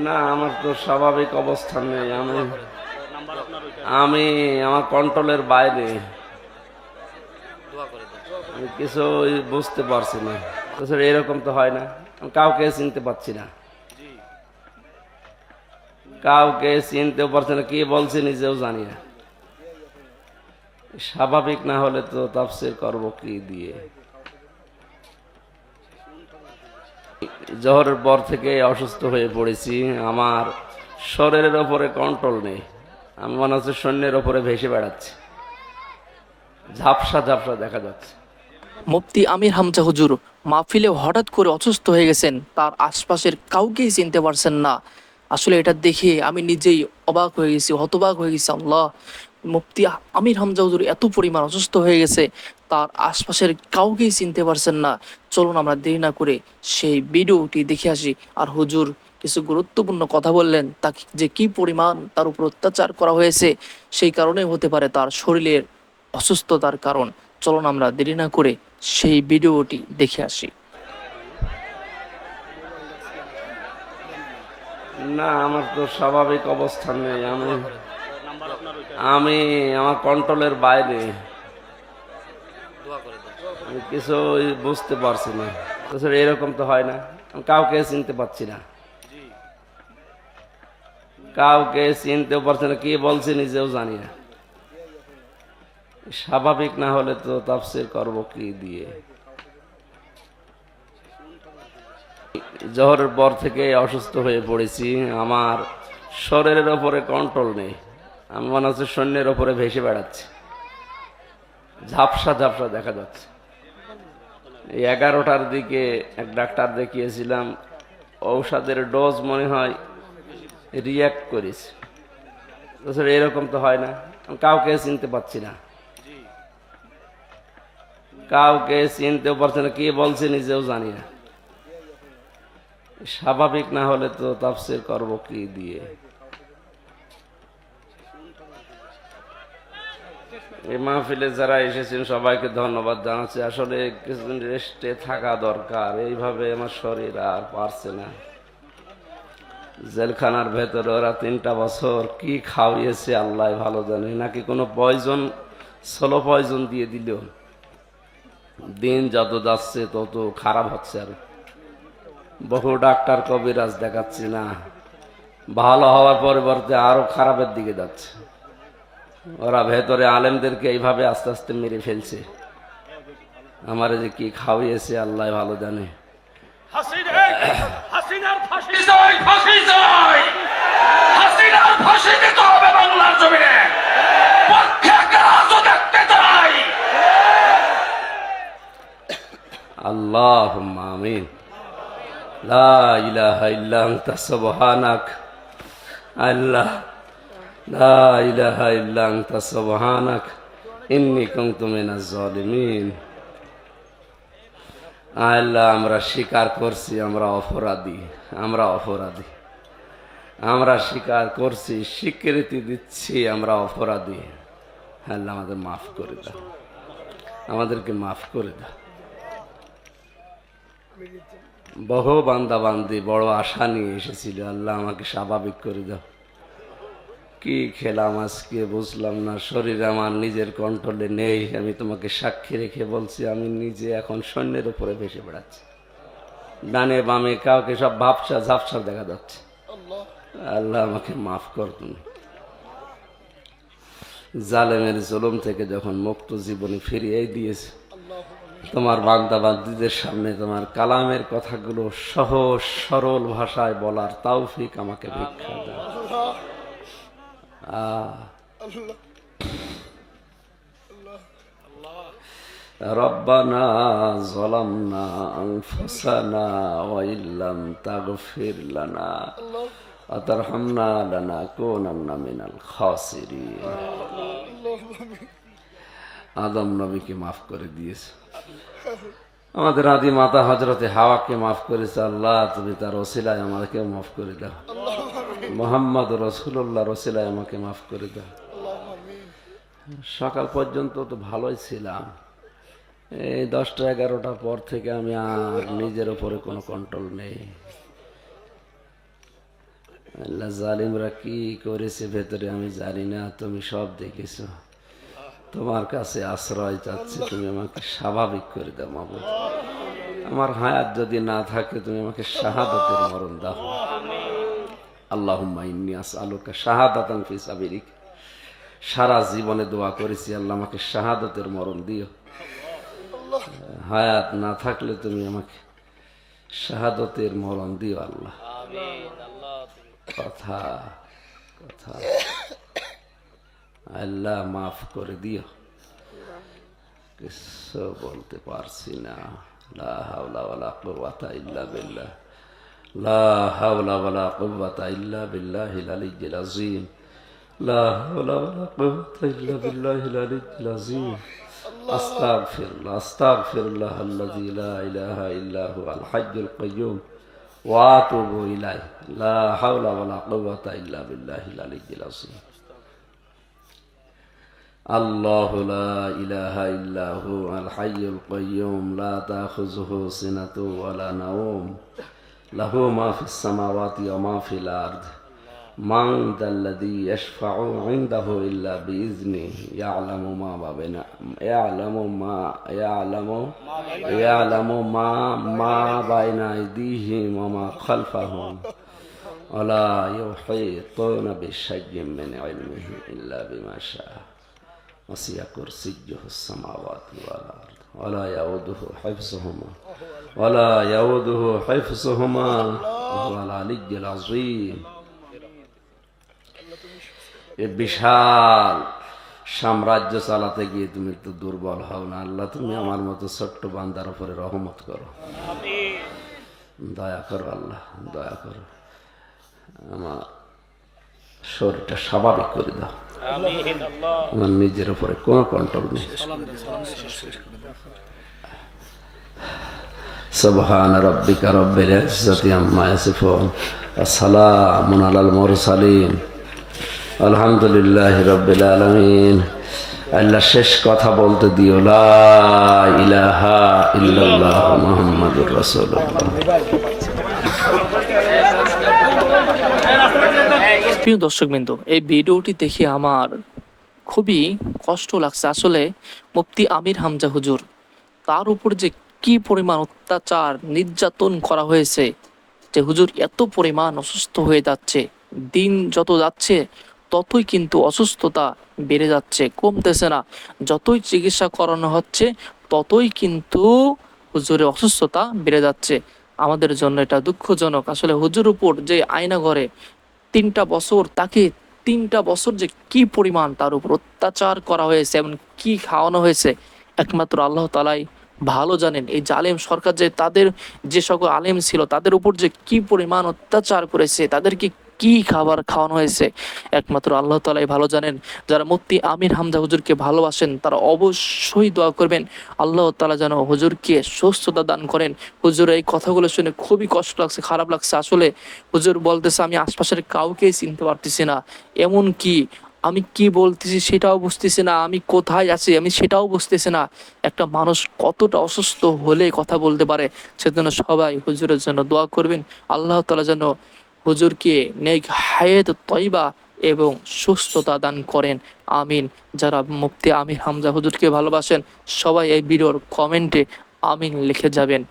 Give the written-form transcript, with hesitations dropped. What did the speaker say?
না, আমার তো স্বাভাবিক অবস্থান নেই। আমি আমার কন্ট্রোলের বাইরে। আমি কিছু বুঝতে পারছি না। তাছাড়া এরকম তো হয় না, আমি কাউকে চিনতে পারছি না, কাউকে চিনতেও পারছি না, কি বলছি নিজেও জানি না। স্বাভাবিক না হলে তো তাফসীর করব কি দিয়ে? জোহরের পর থেকে অসুস্থ হয়ে পড়েছি, আমার শরীরের ওপরে কন্ট্রোল নেই। আমি মনে হচ্ছে সৈন্যের ওপরে ভেসে বেড়াচ্ছি, ঝাপসা ঝাপসা দেখা যাচ্ছে। মুফতি আমির হামজা হুজুর মাহফিলে হঠাৎ করে অসুস্থ হয়ে গেছেন, তার আশপাশের কাউকেই চিনতে পারছেন না। আসলে এটা দেখে আমি নিজেই অবাক হয়ে গেছি, হতবাক হয়ে গেছি। আল্লাহ, মুফতি আমির হামজা হুজুর এত পরিমাণ অসুস্থ হয়ে গেছে, তার আশপাশের কাউকেই চিনতে পারছেন না। চলুন আমরা দেরি না করে সেই ভিডিওটি দেখে আসি। আর হুজুর কিছু গুরুত্বপূর্ণ কথা বললেন, তাকে যে কি পরিমাণ তার উপর অত্যাচার করা হয়েছে, সেই কারণে হতে পারে তার শরীরের অসুস্থতার কারণ। চলুন আমরা দেরি না করে সেই ভিডিওটি দেখে আসি। না, আমার তো স্বাভাবিক অবস্থান নেই। আমি আমার কন্ট্রোলের বাইরে। আমি কিছু বুঝতে পারছি না। তাছাড়া এরকম তো হয় না, আমি কাউকে চিনতে পারছি না, কাউকে চিনতেও পারছি না, কি বলছি নিজেও জানি না। স্বাভাবিক না হলে তো তাফসীর করব কি দিয়ে? জোহরের পর থেকে অসুস্থ হয়ে পড়েছি, আমার শরীরের ওপরে কন্ট্রোল নেই। আমি মনে হচ্ছে সৈন্যের ওপরে ভেসে বেড়াচ্ছি, ঝাপসা ঝাপসা দেখা যাচ্ছে। এই 11টার দিকে এক ডাক্তার দেখিয়েছিলাম, ঔষধের ডোজ মনে হয় রিয়াক্ট করেছে। তাছাড়া এরকম তো হয় না, আমি কাউকে চিনতে পারছি না, কাউকে চিনতেও পারছি না, কি বলছি নিজেও জানি না। স্বাভাবিক না হলে তো তাফসীর করব কি দিয়ে? এই মাহফিলে যারা এসেছেন সবাইকে ধন্যবাদ জানাচ্ছি। আসলে কিছুদিন রেস্টে থাকা দরকার, এইভাবে আমার শরীর আর পারছে না। জেলখানার ভেতরে ওরা 3টা বছর কি খাওয়িয়েছে আল্লাহ ভালো জানে, নাকি কোনো পয়জন, স্লো পয়জন দিয়ে দিল। দিন যত যাচ্ছে তত খারাপ হচ্ছে। আর বহু ডাক্তার কবিরাজ দেখাচ্ছি না, ভালো হওয়ার পরিবর্তে আরো খারাপের দিকে যাচ্ছে। ওরা ভেতরে আলেমদেরকে এইভাবে আস্তে আস্তে মেরে ফেলছে। আমার যে কি খাওয়িয়েছে আল্লাহ ভালো জানে। হাসিনার ফাঁসি চাই, ফাঁসি চাই, হাসিনার ফাঁসি দিতে হবে বাংলার জমিনে। পক্ষে একটা রাজ্য দেখতে চাই। আল্লাহুম্মা আমিন। লা ইলাহা ইল্লা আনতা সুবহানাক। আল্লাহ, লা ইলাহা ইল্লা আনতা সুবহানাক ইন্নী কুনতু মিনাজ জালিমিন। আল্লাহ, আমরা স্বীকার করছি আমরা অপরাধী, আমরা অপরাধী, আমরা স্বীকার করছি, স্বীকৃতি দিচ্ছি আমরা অপরাধী। আল্লাহ, আমাদের মাফ করে দাও, আমাদেরকে মাফ করে দাও। বহু বান্দা বান্দি বড় আশা নিয়ে এসেছিল, আল্লাহ আমাকে স্বাভাবিক করে দাও। কি খেলাম আজকে বুঝলাম না, শরীর আমার নিজের কন্ট্রোলে নেই। আমি তোমাকে সাক্ষী রেখে বলছি, আমি নিজে এখন সৈন্যের উপরে ভেসে বেড়াচ্ছি। ডানে বামে কাউকে সব ভাবসা ঝাপসা দেখা যাচ্ছে। আল্লাহ আমাকে মাফ কর তুমি। জালেমের জুলুম থেকে যখন মুক্ত জীবনে ফিরিয়ে দিয়েছে, তোমার বান্দা বান্দীদের সামনে তোমার কালামের কথাগুলো সহজ সরল ভাষায় বলার তৌফিক আমাকে ভিক্ষা দাও। রব্বানা যালামনা আনফুসানা ওয়া ইল্লাম তাগফির লানা ওয়া তারহামনা লানাকুনান্না মিনাল খাসিরিন। আদম নবীকে মাফ করে দিয়েছে, আমাদের আদি মাতা হযরতে হাওয়াকে মাফ করেছে। আল্লাহ, তুমি তার ওসিলায় আমাকে মাফ করে দাও। মুহাম্মদ রাসূলুল্লাহর ওসিলায় আমাকে মাফ করে দাও। সকাল পর্যন্ত তো ভালোই ছিলাম, এই 10টা 11টার পর থেকে আমি আর নিজের উপরে কোনো কন্ট্রোল নেই। আল্লাহ, জালিমরা কি করেছে ভেতরে আমি জানি না, তুমি সব দেখেছো। তোমার কাছে আশ্রয় চাচ্ছি, তুমি আমাকে স্বাভাবিক করে দাও মাবুদ। আমার হায়াত যদি না থাকে তুমি আমাকে শাহাদাতের মরণ দাও। আল্লাহুম্মা ইন্নী আসআলুকা শাহাদাতান ফি সাবিলিক। সারা জীবনে দোয়া করেছি, আল্লাহ আমাকে শাহাদাতের মরণ দিও। হায়াত না থাকলে তুমি আমাকে শাহাদাতের মরণ দিও আল্লাহ। কথা কথা আল্লাহ মাফ করে দিও, কিছু বলতে পারছি না। লা হাওলা ওয়ালা কুওয়াতা ইল্লা বিল্লাহ, লা হাওলা ওয়ালা কুওয়াতা ইল্লা বিল্লাহিল আলিয়্যিল আযীম, লা হাওলা ওয়ালা কুওয়াতা ইল্লা বিল্লাহিল আলিয়্যিল আযীম। আস্তাগফিরুল্লাহ আস্তাগফিরুল্লাহ আল্লাযী লা ইলাহা ইল্লা হুয়াল হাইয়্যুল কাইয়্যুম ওয়া আতুবু ইলাইহি, লা হাওলা ওয়ালা কুওয়াতা ইল্লা বিল্লাহিল আলিয়্যিল আযীম। আল্লাহু লা ইলাহা ইল্লা হুয়াল হাইয়্যুল কাইয়্যুম লা তাখুযুহু সিনাতুন ওয়া লা নাওম, লাহু মা ফিস সামাওয়াতি ওয়া মা ফিল আরদ, মান যাল্লাযী ইয়াশফা'ু ইনদাহু ইল্লা বিইজনিহি, ইয়া'লামু মা বাইনা আইদিহিম ওয়া মা খালফাহুম, ওয়া লা ইউহীতুনা বিশাইইন মিন ইলমিহি ইল্লা বিমা শাআ, ওয়াসি'a কুরসিয়্যুহু আস-সামাওয়াতি ওয়াল আরদ, ওয়া লা ইয়াউদুহু হিফযুহুমা ওয়া হুয়াল আলিয়্যুল আযীম। এ বিশাল সাম্রাজ্য চালাতে গিয়ে তুমি তো দুর্বল হও না আল্লাহ, তুমি আমার মতো ছোট্ট বান্দার উপরে রহমত করো, দয়া করো আল্লাহ, দয়া করো। আমার শরীরটা স্বাভাবিক করে দাও, আমার নিজের উপরে কোনো কন্ট্রোল নেই। সুবহান রাব্বিকা রাব্বিল ইজ্জাতি আম্মা ইয়াসিফুন ওয়া সালামুন আলাল মুরসালিন আলহামদুলিল্লাহি রাব্বিল আলামিন। আল্লাহ শেষ কথা বলতে দিও, লা ইলাহা ইল্লাল্লাহ মুহাম্মাদুর রাসূলুল্লাহ। প্রিয় দর্শকবৃন্দ, এই ভিডিওটি দেখে আমার খুবই কষ্ট লাগছে। আসলে মুফতি আমির হামজা হুজুর, তার উপর যে কি পরিমাণ অত্যাচার নির্যাতন করা হয়েছে, যে হুজুর এত পরিমাণ অসুস্থ হয়ে যাচ্ছে, দিন যত যাচ্ছে ততই কিন্তু অসুস্থতা বেড়ে যাচ্ছে, কমতেছে না। যতই চিকিৎসা করানো হচ্ছে ততই কিন্তু হুজুরের অসুস্থতা বেড়ে যাচ্ছে। আমাদের জন্য এটা দুঃখজনক। আসলে হুজুর উপর যে আয়না ঘরে 3টা বছর, তাকে 3টা বছর যে কি পরিমাণ তার উপর অত্যাচার করা হয়েছে এবং কি খাওয়ানো হয়েছে, একমাত্র আল্লাহ তাআলাই ভালো জানেন। এই জালেম সরকার যে তাদের যে সকল আলেম ছিল তাদের উপর যে কি পরিমাণ অত্যাচার করেছে, তাদেরকে কি খাবার খাওয়ানো হয়েছে, একমাত্র আল্লাহ তাআলাই ভালো জানেন। যারা মুফতি আমির হামজা হুজুরকে ভালোবাসেন তারা অবশ্যই দোয়া করবেন আল্লাহ তাআলা যেন হুজুরকে সুস্থতা দান করেন। হুজুর এই কথাগুলো শুনে খুবই কষ্ট লাগছে, খারাপ লাগছে। আসলে হুজুর বলতেছে আমি আশপাশের কাউকেই চিনতে পারতেছি না, এমন কি আমি কি বলতেছি সেটাও বুঝতেছি না, আমি কোথায় আছি আমি সেটাও বুঝতেছি না। একটা মানুষ কতটা অসুস্থ হলে কথা বলতে পারে, সেজন্য সবাই হুজুরের জন্য দোয়া করবেন। আল্লাহ তাআলা যেন হুজুরকে নেক হায়াত তয়বা এবং সুস্থতা দান করেন, আমিন। যারা মুফতি আমির হামজা হুজুরকে ভালোবাসেন সবাই এই ভিডিওর কমেন্টে আমিন লিখে যাবেন।